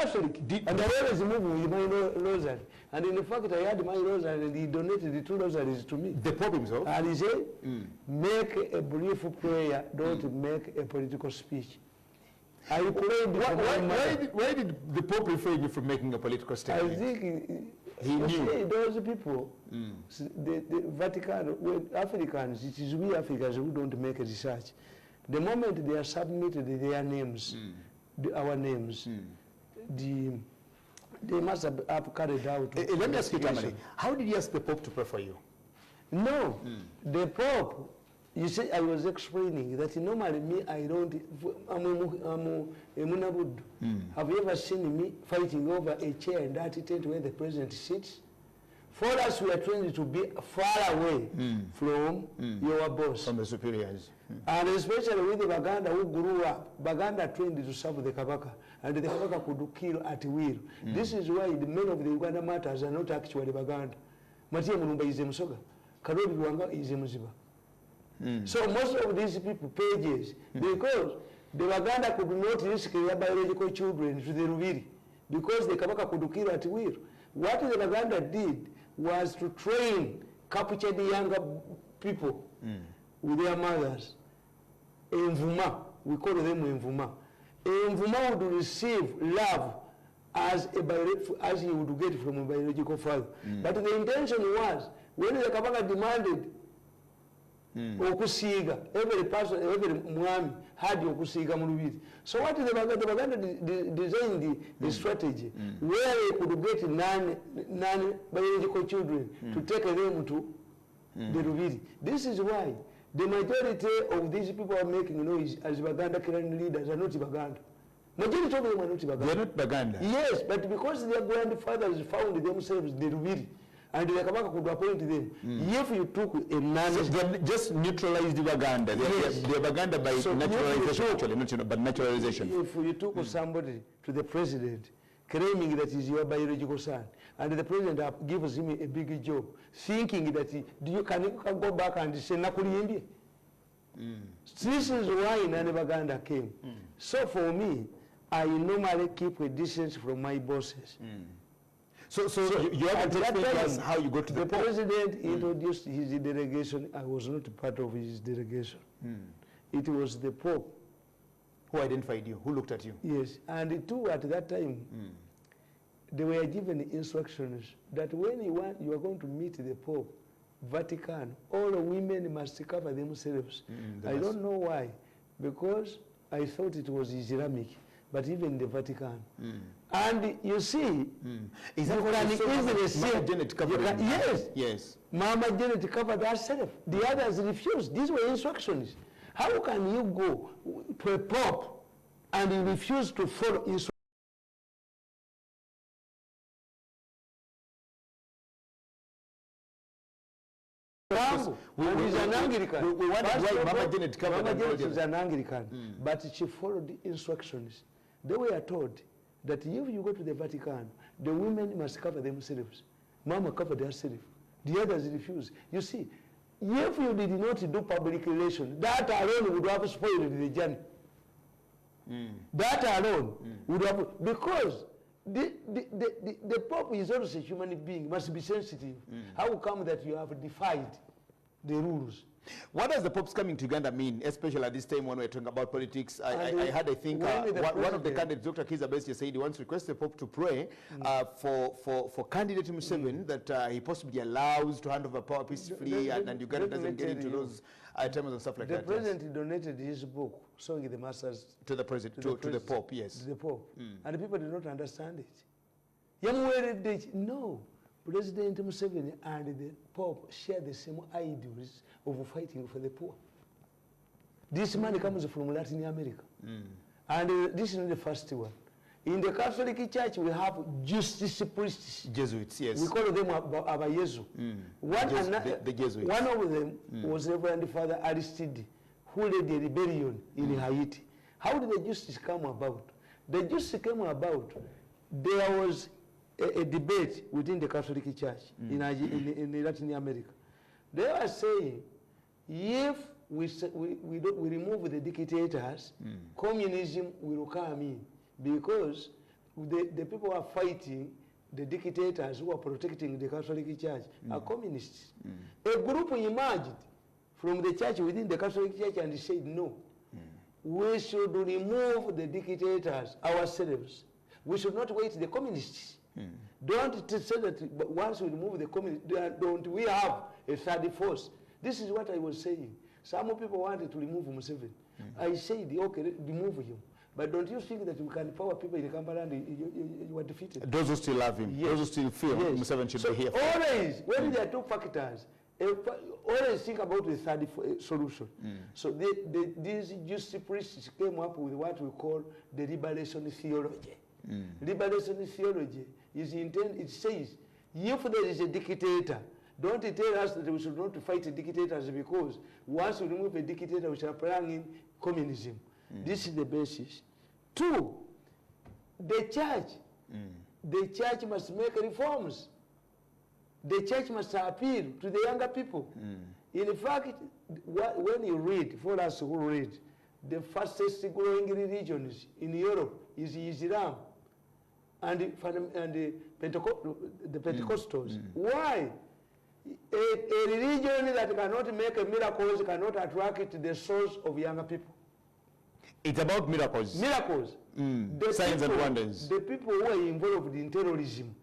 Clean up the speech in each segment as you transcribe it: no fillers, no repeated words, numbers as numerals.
Catholic, and I always move with my rosary. And in fact, I had my rosary, and he donated the 2 rosaries to me. The Pope himself? And he said, make a brief prayer, don't make a political speech. I prayed. Why did the Pope refrain you from making a political statement? I think he knew. Those people, the Vatican, Africans, it is we Africans who don't make research. The moment they are submitted their names, our names, they must have carried out. Let me ask you, Tamale, how did you ask the Pope to pray for you? No, the Pope, you see, I was explaining that normally me, I don't, I'm a Munabud. Have you ever seen me fighting over a chair in that tent where the president sits? For us, we are trained to be far away from your boss. From the superiors. And especially with the Baganda who grew up, Baganda trained to serve the Kabaka, and the Kabaka could kill at will. This is why the men of the Uganda matters are not actually Baganda. Matia Mulumba is a Musoga, Karobi Wanga is a Muziba. So most of these people, pages, because the Baganda could not risk their biological children to the Ruviri, because the Kabaka could kill at will. What the Baganda did was to train, capture the younger people with their mothers. Envuma, we call them Envuma. Envuma would receive love as he would get from a biological father. But the intention was, when the Kabaka demanded okusiga, every person, every mwami had okusiga mulubiri. So what the Baganda designed the strategy where they could get non-biological children to take them to the Rubiri. This is why the majority of these people are making noise as Baganda Kirani leaders are not Baganda. Majority of them are not Baganda. They are not Baganda. Yes, but because their grandfathers found themselves the Rubiri, and the Kabaka could appoint them. If you took a man, so they just neutralized the Baganda. They are Baganda by naturalization, actually, not by naturalization. If you took somebody to the president, claiming that he's your biological son, and the president gives him a big job, thinking that you can go back and say Nakuli. This is why Nane Baganda came. So for me, I normally keep a distance from my bosses. So you have to explain to us how you got to the Pope. President introduced his delegation. I was not part of his delegation. It was the Pope who identified you, who looked at you. Yes, and too at that time, they were given instructions that when you are going to meet the Pope, Vatican, all women must cover themselves. I don't know why, because I thought it was Islamic, but even the Vatican. And you see, is that what easily see? Mama Janet covered it? Yes. Yes. Mama Janet covered herself. The others refused. These were instructions. How can you go to a Pope and you refuse to follow instructions? We want why Mama Janet covered. Mama Janet is an Anglican, but she followed the instructions. They were told that if you go to the Vatican, the women must cover themselves. Mama covered herself. The others refused. You see, if you did not do public relations, that alone would have spoiled the journey. That alone would have, because the Pope is also a human being, must be sensitive. How come that you have defied the rules? What does the Pope's coming to Uganda mean, especially at this time when we're talking about politics? I heard, I think, one of the candidates, Dr. Kiza Besigye, said he wants to request the Pope to pray for candidate Museveni that he possibly allows to hand over power peacefully and Uganda doesn't get into those items and stuff like that. The president donated his book, Sowing the Masters, to the president, to the Pope, yes. To the Pope. And people did not understand it. No. President Museveni and the Pope share the same ideals of fighting for the poor. This money comes from Latin America. And this is not the first one. In the Catholic Church, we have justice priests. Jesuits, yes. We call them Abayezu. The Jesuits. One of them was Reverend Father Aristide, who led the rebellion in Haiti. How did the justice come about? The justice came about, there was a debate within the Catholic Church in Latin America. They were saying, if we remove the dictators, communism will come in, because the people who are fighting the dictators who are protecting the Catholic Church are communists. A group emerged from the church within the Catholic Church and said, no, we should remove the dictators ourselves. We should not wait the communists. Don't say that once we remove the communists, don't we have a third force? This is what I was saying. Some people wanted to remove Museveni. I said, okay, remove him. But don't you think that we can power people in Kampala and you are defeated? Those who still love him, those who still feel Museveni should be here. Always, when there are two factors, always think about the third solution. So these Jewish priests came up with what we call the liberation theology. Liberation theology is intended, it says, if there is a dictator, don't tell us that we should not fight dictators, because once we remove a dictator, we shall bring in communism. This is the basis. 2, the church must make reforms. The church must appeal to the younger people. In fact, when you read, for us who read, the fastest growing religions in Europe is Islam and the Pentecostals. Why? A religion that cannot make miracles cannot attract the souls of younger people. It's about miracles. Miracles. Signs and wonders. The people who are involved in terrorism,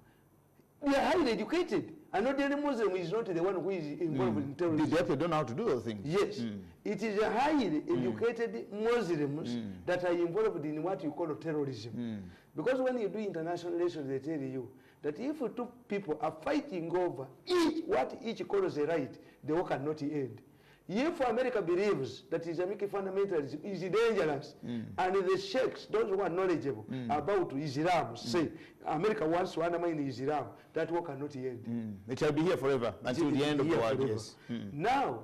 they are highly educated. And not any Muslim is not the one who is involved in terrorism. They have to know how to do those things. Yes. It is a highly educated Muslims that are involved in what you call terrorism. Because when you do international relations, they tell you that if two people are fighting over what each calls a right, the war cannot end. If America believes that Islamic fundamentalism is dangerous, and the sheikhs, those who are knowledgeable about Islam, say America wants to undermine Islam, that war cannot end. It shall be here forever until the end of the world. Yes. Now,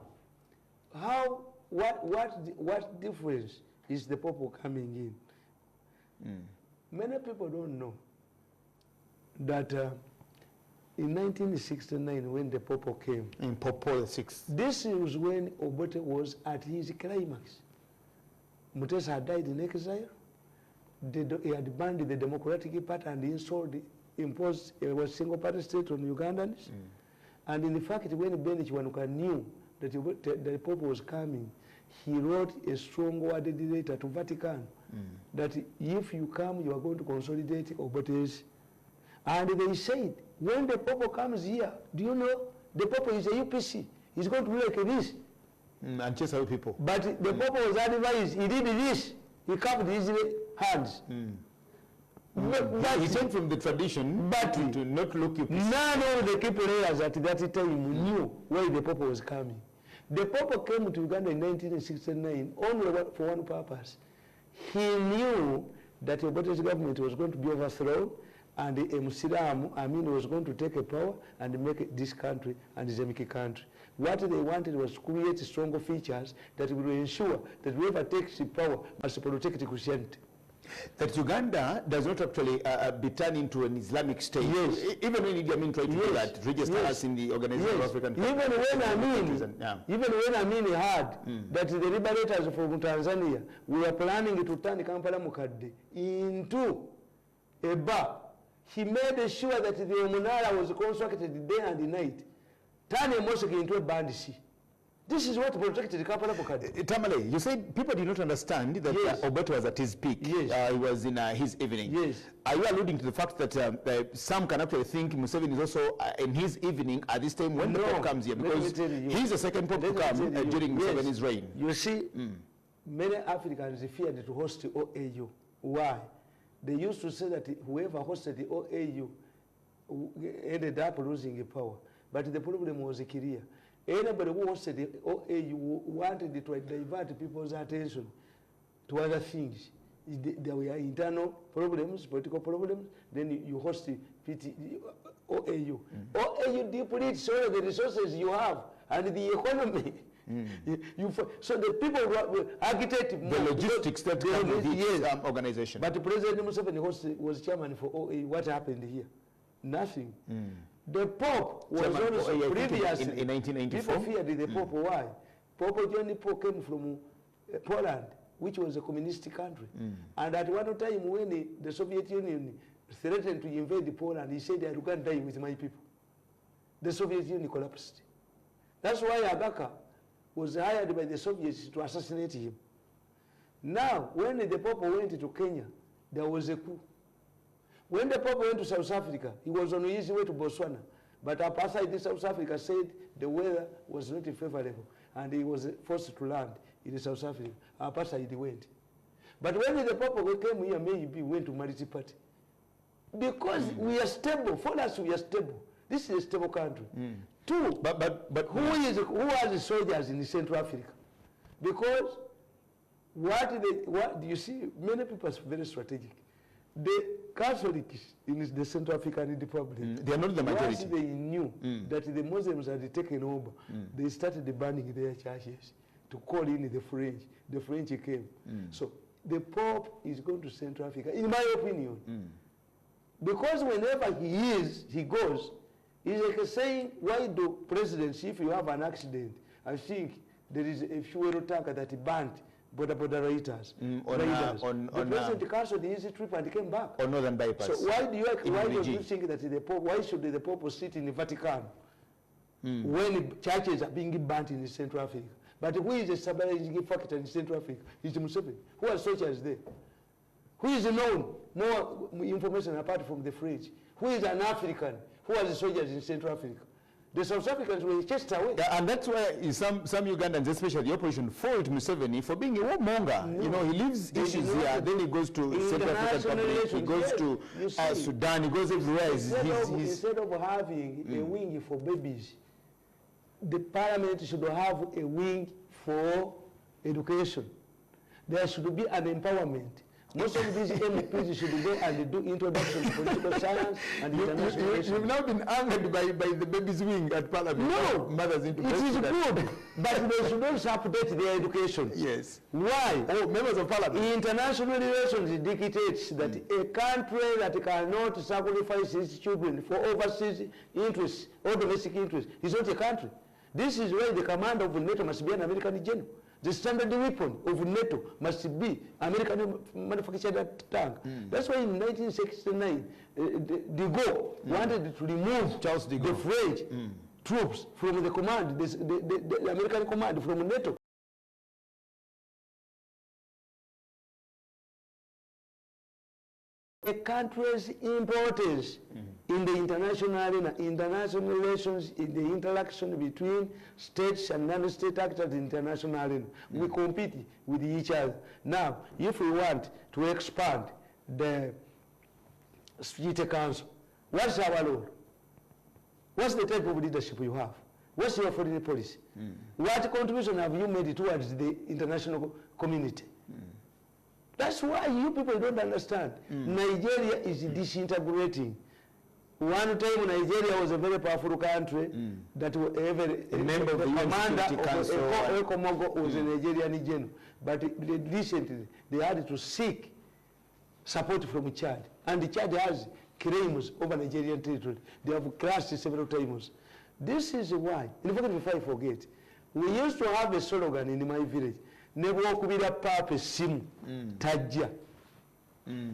what difference is the Pope coming in? Many people don't know that in 1969, when the Pope came, in Pope Paul VI, this was when Obote was at his climax. Mutesa had died in exile. He had banned the Democratic Party and imposed a single-party state on Ugandans. And in fact, when Ben Chiwanuka knew that the Pope was coming, he wrote a strong worded letter to Vatican that if you come, you are going to consolidate Obote's. And they said, when the Pope comes here, do you know, the Pope is a UPC. He's going to be like this. And chase away people. But the Pope was advised, he did this. He cupped his hands. He came from the tradition to not look UPC. None of the key players at that time knew where the Pope was coming. The Pope came to Uganda in 1969 only for one purpose. He knew that the British government was going to be overthrown, and the Muslim Amin was going to take a power and make this country an Islamic country. What they wanted was to create stronger features that will ensure that whoever takes power must protect Christianity. That Uganda does not actually be turned into an Islamic state. Yes. Even when Idi Amin tried to do that, register us in the Organization of African Countries. Even when Amin heard that the liberators from Tanzania were planning to turn Kampala Mukadde into a bar, he made sure that the Munara was constructed day and night, turn a mosque into a bandit. This is what protected Kampala Mukadde. Tamale, you said people did not understand that Obote was at his peak. Yes. He was in his evening. Yes. Are you alluding to the fact that some can actually think Museveni is also in his evening at this time when the Pope comes here? Because he's the second Pope to come during Museveni's reign. You see, many Africans feared to host the OAU. Why? They used to say that whoever hosted the OAU ended up losing power. But the problem was clear. Anybody who hosted the OAU wanted to divert people's attention to other things. There were internal problems, political problems, then you host the OAU. OAU depletes all the resources you have and the economy. So the people who architect the logistics that come with this organization. But President Museveni was chairman for OAU. What happened here? Nothing. The Pope was also previously in 1994. People feared the Pope. Why? Pope John Paul came from Poland, which was a communist country. And at one time when the Soviet Union threatened to invade Poland. He said, I can't die with my people. The Soviet Union collapsed. That's why Agaka was hired by the Soviets to assassinate him. Now, when the Pope went to Kenya, there was a coup. When the Pope went to South Africa, he was on his way to Botswana. But apartheid South Africa said the weather was not favorable, and he was forced to land in South Africa. Apartheid went. But when the Pope came here, maybe went to multi-party. Because we are stable. For us, we are stable. This is a stable country. Two, but who are the soldiers in Central Africa? Because what do you see? Many people are very strategic. The Catholics in the Central African Republic, they are not the majority. Once they knew that the Muslims had taken over, they started burning their churches to call in the French. The French came. So the Pope is going to Central Africa, in my opinion. Because whenever he goes, he's like saying, why do presidents, if you have an accident, I think there is a fuel tanker that burnt border raiders. The president cancelled his trip and came back. On northern bypass. So why do you think that the Pope, why should the Pope sit in the Vatican when churches are being burnt in Central Africa? But who is a stabilizing factor in Central Africa? It's Museveni. Who are soldiers there? Who is known? More information apart from the French. Who is an African? Who are the soldiers in Central Africa? The South Africans were chased away. Yeah, and that's why some Ugandans, especially the opposition, fault Museveni for being a warmonger. No. You know, he leaves issues here, then he goes to Central African Republic, he goes to Sudan, he goes everywhere. Instead of having a wing for babies, the parliament should have a wing for education. There should be an empowerment. Most of these MPs should go and do introduction to political science and international relations. You've now been angered by the baby's wing at Parliament. No, mothers it is good, but they should also update their education. Yes. Why? Oh, members of Parliament. International relations dictates that a country that cannot sacrifice its children for overseas interests or domestic interests is not a country. This is why the commander of NATO must be an American general. The standard weapon of NATO must be American manufactured tank. That's why in 1969, de Gaulle wanted to remove the French troops from the command, the American command from NATO. A country's importance in the international arena, international relations, in the interaction between states and non-state actors in the international arena. We compete with each other. Now, if we want to expand the Security Council, what's our role? What's the type of leadership you have? What's your foreign policy? What contribution have you made towards the international community? That's why you people don't understand. Nigeria is disintegrating. One time Nigeria was a very powerful country that a member of the commander of Ecomogo was a Nigerian general. But recently they had to seek support from Chad. And Chad has claims over Nigerian territory. They have crashed several times. This is why, in fact, before I forget, we used to have a slogan in my village. Tajja.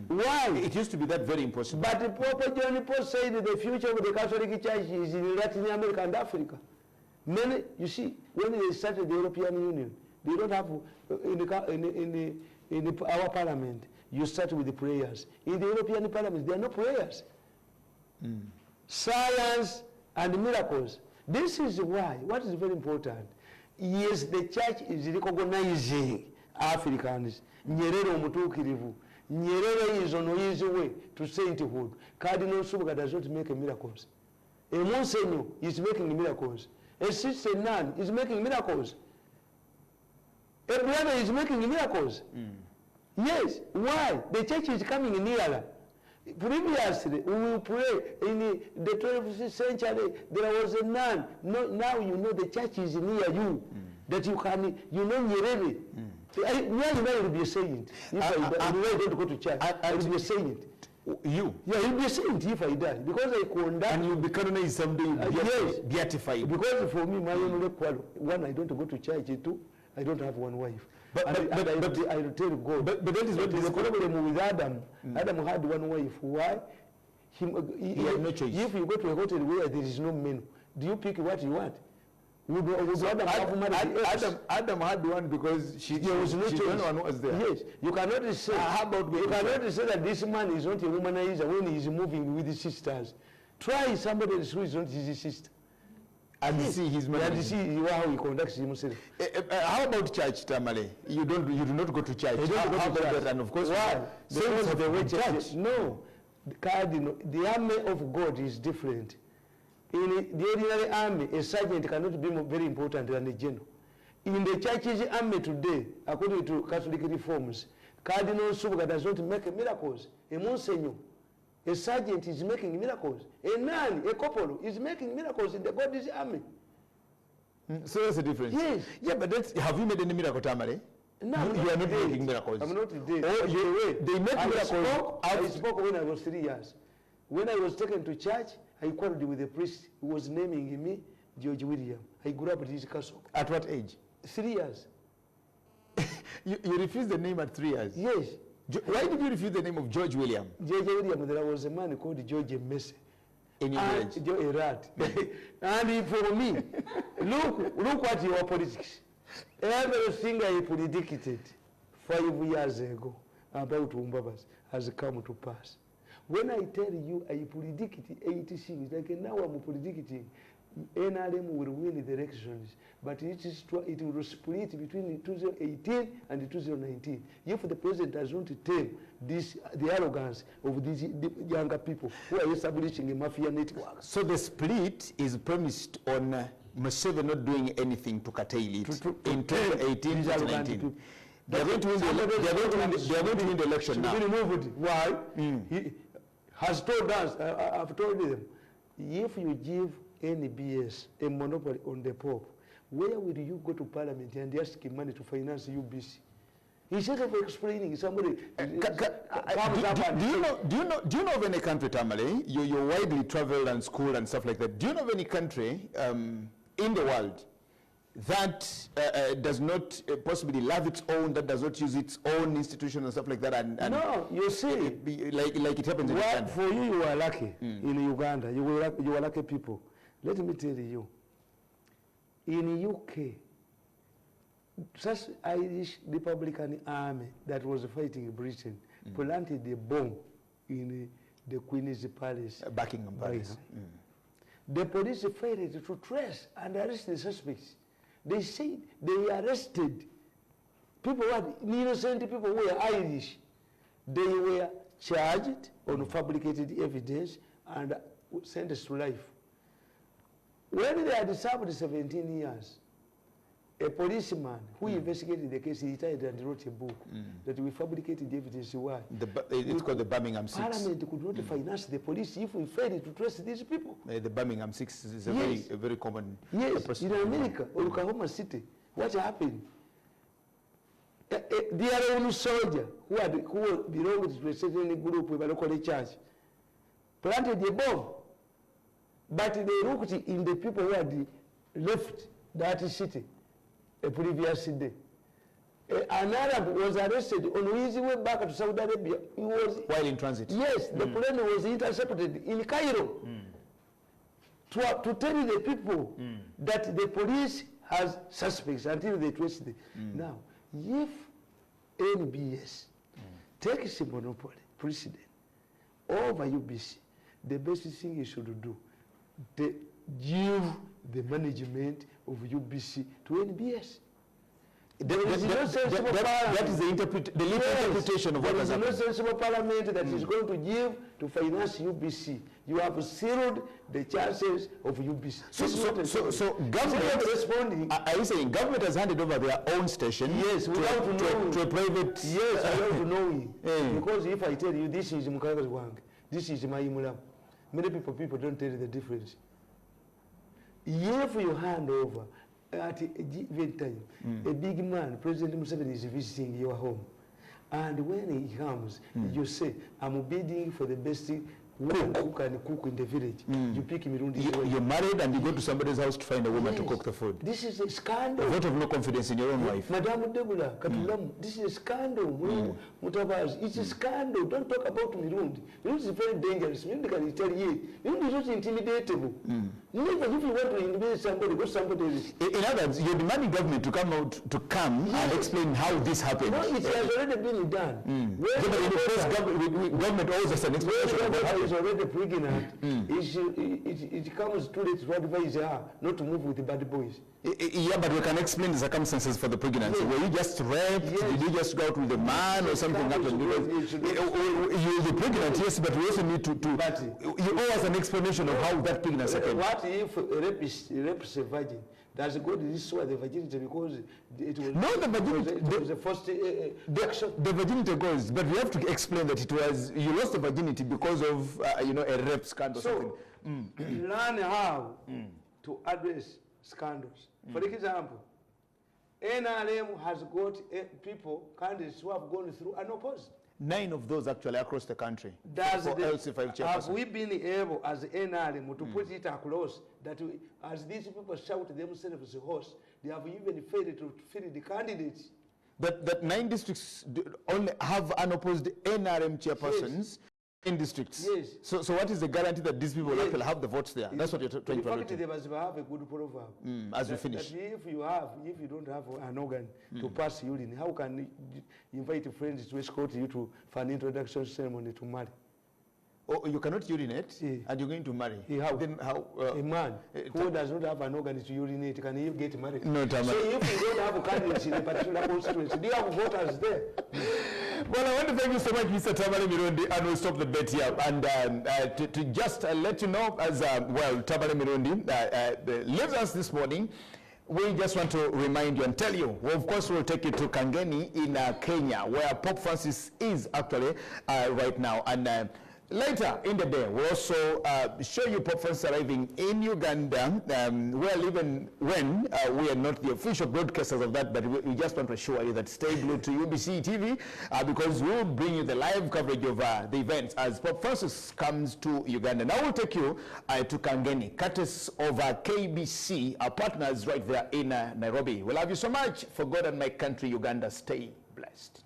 Why? It used to be that very impossible. But Pope John Paul said that the future of the Catholic Church is in Latin America and Africa. Many, you see, when they started the European Union, they don't have, in our parliament, you start with the prayers. In the European Parliament, there are no prayers. Science and miracles. This is why, what is very important, yes, the church is recognizing Africans. Nyerere omutuukirivu. Nyerere is on his way to sainthood. Cardinal Subuga does not make miracles. A Monsignor is making miracles. A sister nun is making miracles. A brother is making miracles. Yes. Why? The church is coming nearer. Previously, we will pray in the 12th century. There was a nun. No, now you know the church is near you. That you can, you know, Nyerere. Where you know you'll be a saint. If I don't go to church, I will be a saint. You? Yeah, you'll be a saint if I die. Because I conduct. And you'll be canonized someday, yes, beatified. Because for me, my only one, I don't go to church, two, I don't have one wife. But I will tell God. But that is what is the problem with Adam. Adam had one wife. Why? He had no choice. If you go to a hotel where there is no menu, do you pick what you want? Would Adam had one because there was no choice. No one was there. Yes, you cannot say. You cannot say that this man is not a womanizer when he is moving with his sisters. Try somebody else who is not his sister. And see his man. And see how he conducts himself. How about church, Tamale? You do not go to church. You don't go to church. That, and of course, why? Because of the way church. No, the army of God is different. In the ordinary army, a sergeant cannot be very important than a general. In the church's army today, according to Catholic reforms, Cardinal Subuga does not make miracles. A Monsignor, a sergeant is making miracles. A nun, a couple is making miracles in the God's army. So that's the difference. Yes. Yeah, but have you made any miracle, Tamale? No, you are not making miracles. I'm not dead. Oh, they make miracles. I spoke when I was 3 years. When I was taken to church, I quarreled with the priest who was naming me George William. I grew up at his castle. At what age? 3 years. you refused the name at 3 years? Yes. Why did you refuse the name of George William? George William, there was a man called George Messi. In your village? A rat. And for me, look what your politics. Everything I predicted 5 years ago about Umbabas has come to pass. When I tell you I predicted 80 things, like now I'm predicting NRM will win the elections, but it will split between 2018 and 2019. If the president does not tame the arrogance of these younger people who are establishing a mafia network. So the split is premised on Museveni not doing anything to curtail it in 2018 to 2019. They are going to win the election now. Why? He has told us, I've told them, if you give NBS a monopoly on the Pope, where will you go to Parliament and ask him money to finance UBC? Instead of explaining, somebody do you know of any country, Tamale? You're widely traveled and schooled and stuff like that. Do you know of any country in the world that does not possibly love its own, that does not use its own institutions and stuff like that? And no, you see, like it happens in Uganda. For you are lucky in Uganda. You are lucky people. Let me tell you, in UK, such Irish Republican army that was fighting Britain planted a bomb in the Queen's Palace. Buckingham Palace. The police failed to trace and arrest the suspects. They said they arrested people who had innocent people who were Irish. They were charged on fabricated evidence and sentenced to life. When they had served 17 years, a policeman who investigated the case, he retired and wrote a book that we fabricated the evidence. Why? It's called the Birmingham 6. Parliament could not finance the police if we failed to trace these people. The Birmingham 6 is a very common. Yes, in America, or Oklahoma City, what happened? Their own soldier who belonged to a certain group with a local church planted a bomb, but they looked in the people who had left that city a previous day. An Arab was arrested on his way back to Saudi Arabia. He was while in transit. Yes, the plane was intercepted in Cairo to tell the people that the police has suspects until they trace them. Now, if NBS takes a monopoly precedent over UBC, the best thing you should do, they give the management of UBC to NBS. That is the interpretation of what has happened. There is no sensible parliament that is going to give to finance UBC. You have sealed the chances of UBC. So government responding. Are you saying government has handed over their own station? Yes, without knowing to a private. Yes, without knowing. Because if I tell you this is Mukaga's Wang, this is my Imulam, many people don't tell the difference. If you hand over at a given time, a big man, President Museveni is visiting your home, and when he comes, you say, I'm bidding for the best who can cook in the village. You pick Mirundi. You're married and you go to somebody's house to find a woman to cook the food. This is a scandal. A vote of no confidence in your own wife. Madam Debula, Katulamu, this is a scandal. Mutabaz, it's a scandal. Don't talk about Mirundi. Mirundi is very dangerous. Mirundi can retaliate. Mirundi is not intimidatable. Never, if you want to intimidate somebody, go somebody else. In other words, you're demanding government to come and explain how this happened. No, it has already been done. But in the first government owes us an explanation of what happened. Is already pregnant. It comes too late to advise her not to move with the bad boys. Yeah, but we can explain the circumstances for the pregnancy. Were you just raped? Did you just go out with a man or something happened? You're pregnant, yes, but we also need to you owe us an explanation of how that pregnancy happened. What if a rapes a virgin? Does God destroy the virginity because it was no, the virginity it was the first action? The virginity goes, but we have to explain that it was you lost the virginity because of a rape scandal. So learn how to address scandals. For example, NRM has got people, candidates who have gone through unopposed. 9 of those actually across the country. Have we been able as NRM to put it across that as these people shout themselves hoarse, they have even failed to fill the candidates? That 9 districts only have unopposed NRM chairpersons. Yes. In districts. Yes. So what is the guarantee that these people actually have the votes there? That's what you're trying to do. They must have a good proverb. As we finish. If you don't have an organ to pass urine, how can you invite friends to escort you for an introduction ceremony to marry? Oh, you cannot urinate and you're going to marry. Then how? A man who does not have an organ to urinate, can he get married? No, so if you don't have candidates in a particular constituency, do you have voters there? Well, I want to thank you so much, Mr. Tamale Mirundi, and we'll stop the bet here. And to just let you know, as Tamale Mirundi leaves us this morning, we just want to remind you and tell you, well, of course, we'll take you to Kangeni in Kenya, where Pope Francis is actually right now. And later in the day, we'll also show you Pope Francis arriving in Uganda. Well, even when we are not the official broadcasters of that, but we just want to assure you that stay glued to Ubc Tv because we'll bring you the live coverage of the events as Pope Francis comes to Uganda. Now we'll take you to Kangeni, courtesy of KBC, our partners right there in Nairobi. We love you so much. For God and my country, Uganda, stay blessed.